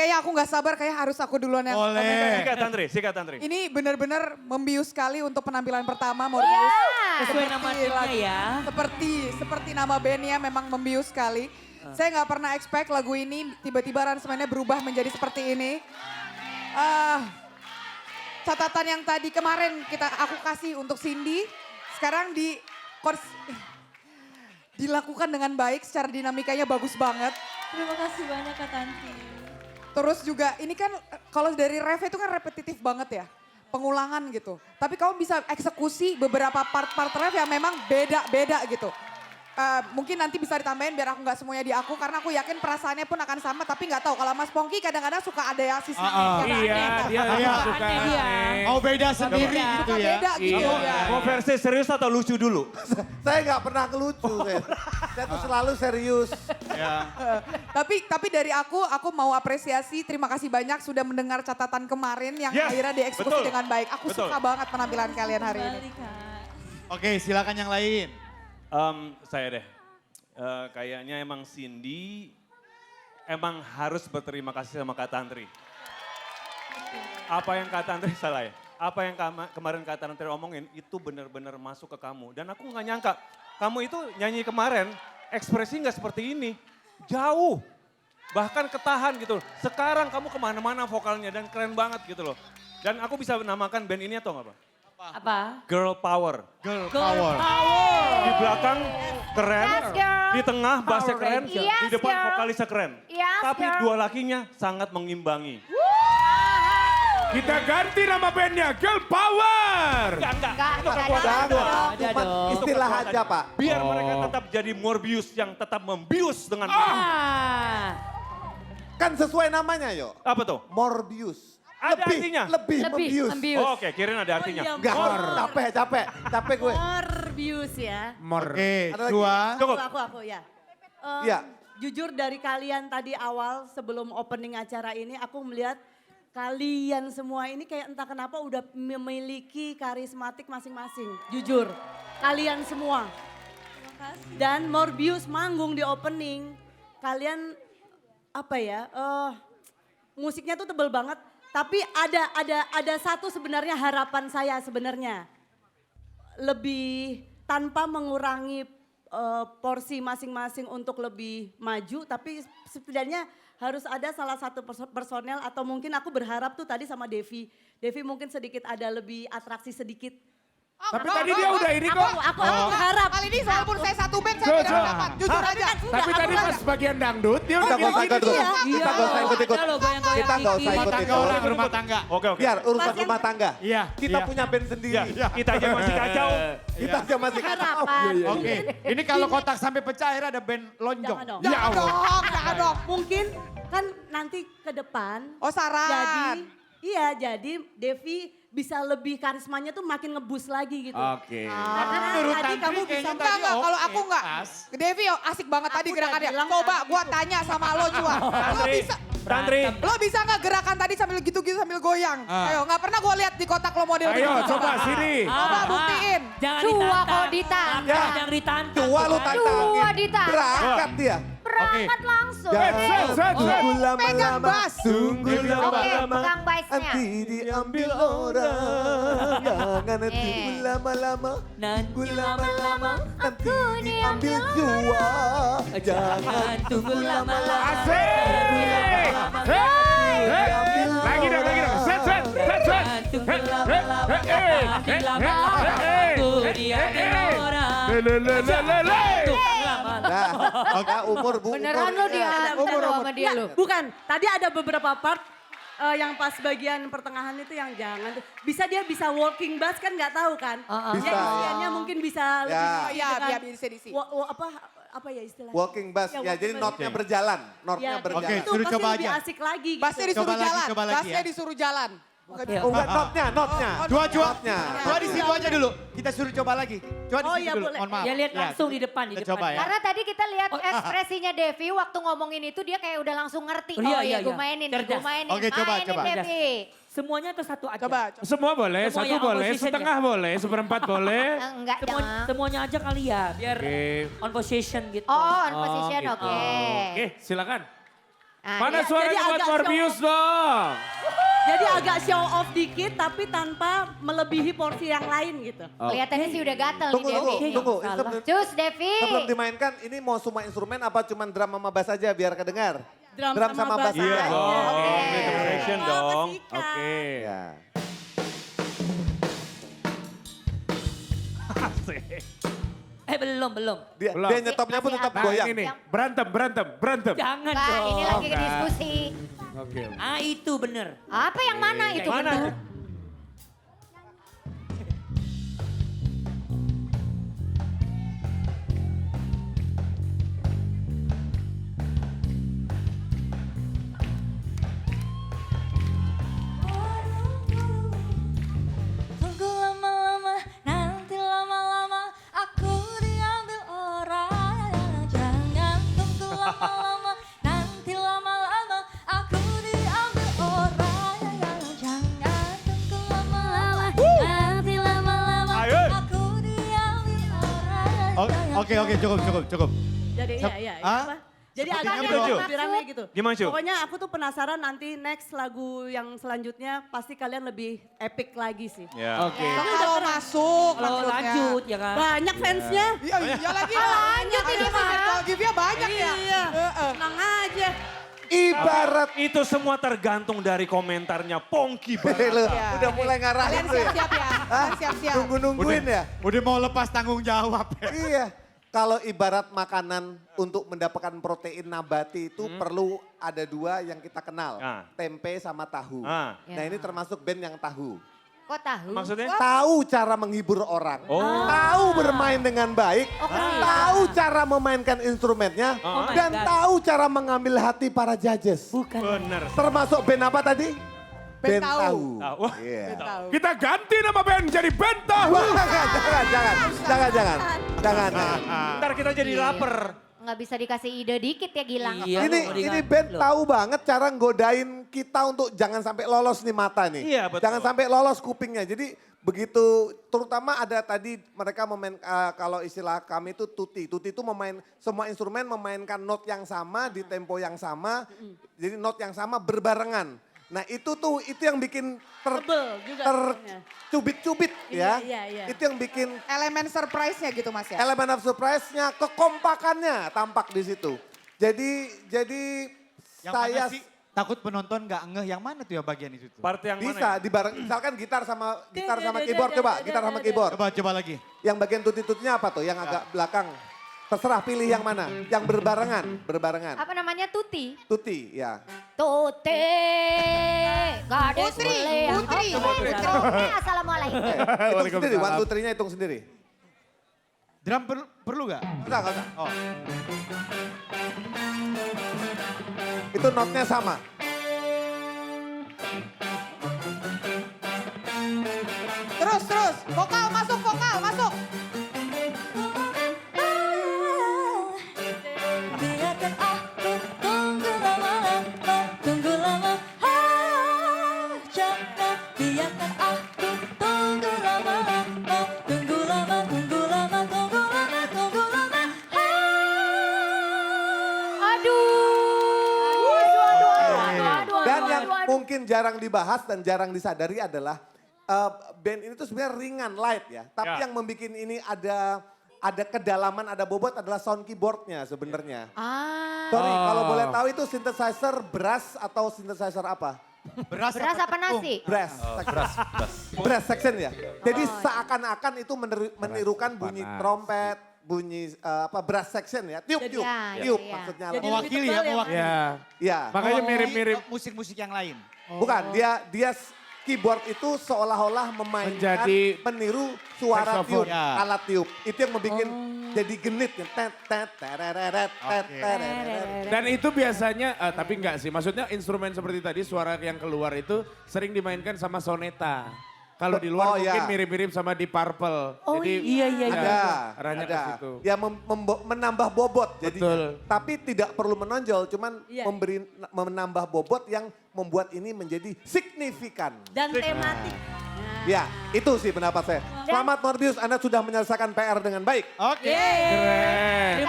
kayaknya aku nggak sabar, kayak harus aku duluan yang komen. Boleh. Sikat Tantri. Ini benar-benar membius sekali untuk penampilan pertama, Morbius. Sesuai nama timnya ya. Seperti nama bandnya memang membius sekali. Saya nggak pernah expect lagu ini tiba-tiba aransemennya berubah menjadi seperti ini. Catatan yang tadi kemarin aku kasih untuk Cindy, sekarang dilakukan dengan baik, secara dinamikanya bagus banget. Terima kasih banyak Kak Tanti. Terus juga ini kan kalau dari ref itu kan repetitif banget ya, pengulangan gitu. Tapi kamu bisa eksekusi beberapa part-part ref yang memang beda-beda gitu. Mungkin nanti bisa ditambahin biar aku nggak semuanya di aku, karena aku yakin perasaannya pun akan sama, tapi nggak tahu kalau Mas Pongki kadang-kadang suka ada yang sisi Iya, dia suka. Mau beda sendiri gitu ya. beda gitu ya. Mau versi serius atau lucu dulu? Saya nggak pernah ngelucu. Saya tuh selalu serius. Tapi dari aku mau apresiasi, terima kasih banyak sudah mendengar catatan kemarin yang Yes, akhirnya dieksekusi betul. dengan baik. Aku Betul. suka banget penampilan kalian hari ini. Kembali Kak. Oke, silakan yang lain. Saya deh, kayaknya emang Cindy emang harus berterima kasih sama Kak Tantri. Apa yang Kak Tantri salah ya? Apa yang kemarin Kak Tantri omongin itu benar-benar masuk ke kamu. Dan aku nggak nyangka, kamu itu nyanyi kemarin ekspresi nggak seperti ini. Jauh, bahkan ketahan gitu. Sekarang kamu kemana-mana vokalnya dan keren banget gitu loh. Dan aku bisa namakan band ini atau nggak Pak? Apa? Girl Power. Girl Girl power. Power. Di belakang keren, Yes, girl. di tengah bassnya Power keren, Ranger. di Yes, depan girl. vokalisnya keren. Yes, Tapi girl. dua lakinya sangat mengimbangi. Kita ganti nama bandnya Girl Power. Enggak. Itu Enggak kekuatan ada. doang. Ada Cuma dong. istilah Itu aja Pak. Biar mereka tetap jadi Morbius yang tetap membius dengan baik. Kan sesuai namanya yo. Apa tuh? Morbius. Ada artinya? Lebih membius. Oh, oke, kirain ada artinya. iya. Enggak, capek gue. Morbius ya. Oke, Ada lagi? dua. Cukup. Aku ya. Iya. Jujur dari kalian tadi awal sebelum opening acara ini aku melihat kalian semua ini kayak entah kenapa udah memiliki karismatik masing-masing. Jujur, kalian semua. Dan Morbius manggung di opening, kalian apa ya? Musiknya tuh tebel banget. Tapi ada satu sebenarnya harapan saya sebenarnya. Lebih tanpa mengurangi porsi masing-masing untuk lebih maju. Tapi setidaknya harus ada salah satu personel atau mungkin aku berharap tuh tadi sama Devi. Devi mungkin sedikit ada lebih atraksi sedikit. Tapi tadi dia udah ini kok. Aku berharap. Kali ini walaupun saya satu band saya Jujur. tidak dapat, jujur aja. Tapi tadi pas bagian dangdut dia Kita udah gak usah gini. ikut. Kita gak usah ikut-ikut. Ada loh goyang-goyang Kita gak usah dikit. Rumah tangga ikut-ikut. orang rumah tangga. Oke. Biar urusan Pas yang- rumah tangga. Iya. Kita punya band sendiri. Ya, kita aja masih kacau. Kita aja masih kacau. Harapan. Oke, ini kalau kotak sampai pecah akhirnya ada band lonjong. Jangan dong. Ya Jangan Allah. dong, jangan dong. Mungkin kan nanti ke depan. Oh saran. Jadi Devi bisa lebih karismanya tuh makin ngebus lagi gitu. Oke. Karena Menurut tadi Tantri kamu bisa kayaknya Enggak, tadi kalau oke, aku enggak. pas. Devi asik banget tadi Aku gerakannya. udah bilang Coba tadi gua itu. tanya sama lo Juan. Lo bisa nggak gerakan tadi sambil gitu-gitu sambil goyang? Ayo, nggak pernah gua lihat di kotak lo model Ayo begitu. coba sini. Coba buktiin. Jangan Cua ditantang. kalau ditantang. Jangan ditantang. Tua lu tantangin. Tua ditantang. Berangkat dia. Berangkat langsung. Set. Tunggu Pegang lama-lama. bass. Tunggu Oke, lama-lama. pegang bassnya. Nanti diambil orang. Jangan tunggu lama-lama. Nanti lama-lama Nanti diambil jua. jangan tunggu lama-lama. Asik. Lagi dong. Set. Jangan tunggu lama-lama. Nanti lama-lama aku diambil orang. Lelelelelele. Nah, oke umur bu. Beneran lo diantar lo sama dia lo. Bukan, tadi ada beberapa part yang pas bagian pertengahan itu yang jangan. Bisa dia bisa walking bass kan nggak tahu kan. Bisa. Yang isiannya mungkin bisa lebih Iya, dengan biar bisa diisi. apa ya istilahnya. Walking bass. Ya, Ya, jadi walking notnya bass. berjalan. Notnya Ya, berjalan. Oke, itu suruh pasti coba lebih aja. asik lagi gitu. Bassnya disuruh Coba lagi, jalan. coba lagi Bassnya ya. disuruh jalan. Oke. Oh enggak, notnya. Dua. Notnya. Dua di situ aja dulu. Kita suruh coba lagi. Coba di Oh, situ iya, dulu. boleh. Mohon maaf. Ya lihat langsung di depan. Kita coba ya. Karena tadi kita lihat ekspresinya Devi waktu ngomongin itu dia kayak udah langsung ngerti. Oh, iya, Oh iya, gue iya. mainin, Cerdas. gue mainin. Oke, coba, Mainin coba. Devi. Semuanya atau satu aja? Coba. Semua boleh, Semua satu yang boleh, opposition setengah boleh, seperempat boleh. Enggak dong. Semuanya aja kali ya, biar Oke. on position gitu. Oh, on position, gitu. oke. Oke, silakan. Mana Jadi suaranya buat agak Morbius dong? Jadi agak show off dikit tapi tanpa melebihi porsi yang lain gitu. Kelihatannya sih udah gatel Tunggu, nih Devi. tunggu. salah. Cus Devi. Sebelum dimainkan, ini mau semua instrumen apa cuman drum sama bass aja biar kedengar? Drum sama bass bass Iya aja. dong, Oke. rhythm section dong. Oke. Ya. Belum. Dia, Belum. dia nyetopnya pun tetap Nah goyang. ini nih, berantem. Jangan Enggak, dong. ini lagi Kan. diskusi. Oke. Itu bener. Apa yang mana itu? Mana? Betul? Tunggu lama-lama, nanti lama-lama aku diambil orang. Jangan tunggu lama-lama, nanti lama-lama aku diambil orang. Jangan tunggu lama-lama, nanti lama-lama Ayo. aku diambil orang. Oke, cukup. Jadi iya. Hah? Apa? Jadi Sepertinya agak setuju. lampirannya gitu. Gimana, Cu? Pokoknya aku tuh penasaran nanti next lagu yang selanjutnya pasti kalian lebih epic lagi sih. Ya. Oke. Kalau masuk Kalau maksudnya. lanjut ya kan. Banyak fansnya. Iya lagi. lanjut ini mah. Virtual gift-nya banyak ya. Iya. Heeh. Tenang aja. Ibarat Itu semua tergantung dari komentarnya Pongki banget. Lu, Iya. udah mulai ngarahin Kalian lu ya. siap-siap ya. Kalian siap-siap. Nunggu-nungguin ya. Udah mau lepas tanggung jawab. Iya. Kalau ibarat makanan untuk mendapatkan protein nabati itu perlu ada dua yang kita kenal. Ah. Tempe sama tahu. Ah. Nah ini termasuk band yang tahu. Kok tahu? Maksudnya? Tahu cara menghibur orang. Oh. Tahu bermain dengan baik. Tahu cara memainkan instrumennya. Oh my Dan God. tahu cara mengambil hati para judges. Bukan. Bener. Termasuk band apa tadi? Band tahu. Tahu. Wah, Iya. Tahu. Kita ganti nama band jadi band tahu. Jangan. ntar kita jadi lapar. Nggak bisa dikasih ide dikit ya Gilang. Iya, Ini mau ini diganti band loh. tahu banget cara nggodain kita untuk jangan sampai lolos nih mata nih. Iya, betul. Jangan sampai lolos kupingnya. Jadi begitu terutama ada tadi mereka memain kalau istilah kami itu tuti. Tuti itu semua instrumen memainkan not yang sama di tempo yang sama. Jadi not yang sama berbarengan. Nah itu yang bikin Tebel juga sebenarnya. tercubit-cubit ya. Iya. Itu yang bikin Elemen surprise-nya gitu Mas ya. elemen of surprise-nya, kekompakannya tampak di situ. Jadi Yang saya mana sih? Takut penonton nggak ngeh yang mana tuh ya bagian itu tuh? Part yang mana? bisa ya? dibareng, misalkan gitar sama keyboard coba, gitar sama keyboard. Coba lagi. Yang bagian tuti-tutinya apa tuh? Yang agak belakang. Terserah pilih yang mana. Yang berbarengan. Apa namanya Tuti? Tuti, ya. Tuti. Gadis Putri, mulia. Putri. Oke, assalamualaikum. Hitung sendiri, Waalaikumsalam. 1, 2, 3-nya hitung sendiri. Drum perlu nggak? Enggak usah. Oh. Itu notnya sama. Terus. Vokal masuk. Biarkan aku tunggu lama-lama, tunggu lama. Jangan biarkan aku tunggu lama-lama, tunggu lama. Dan yang mungkin jarang dibahas dan jarang disadari adalah band ini tuh sebenarnya ringan, light ya. Tapi Ya. yang membuat ini ada kedalaman, ada bobot adalah sound keyboardnya sebenarnya. Sorry, kalau boleh tahu itu synthesizer brass atau synthesizer apa? Beras apa nasi? Brass. Brass section ya. Jadi seakan-akan itu menirukan bunyi panas. trompet, bunyi brass section ya. Tiup. Ya. Maksudnya. Jadi Mewakili lebih ya, tebal mewakili. Ya. Ya. Makanya Mewakili mirip-mirip musik-musik yang lain. Bukan, dia keyboard itu seolah-olah memainkan, Menjadi meniru suara saxophone. tiup, Ya. alat tiup. Itu yang membuat jadi genit. Tet, tet, tereret, tet, Oke. tereret. dan itu biasanya tapi enggak sih. Maksudnya instrumen seperti tadi suara yang keluar itu sering dimainkan sama soneta. Kalau di luar Oh, mungkin ya. mirip-mirip sama di Purple. Oh, iya. Ada. Arahnya ke situ. Ya menambah bobot jadinya. Betul. Tapi tidak perlu menonjol, cuman Iya. menambah bobot yang membuat ini menjadi signifikan. Dan tematik. Ya, itu sih pendapat saya. Selamat Morbius, Anda sudah menyelesaikan PR dengan baik. Oke. Keren.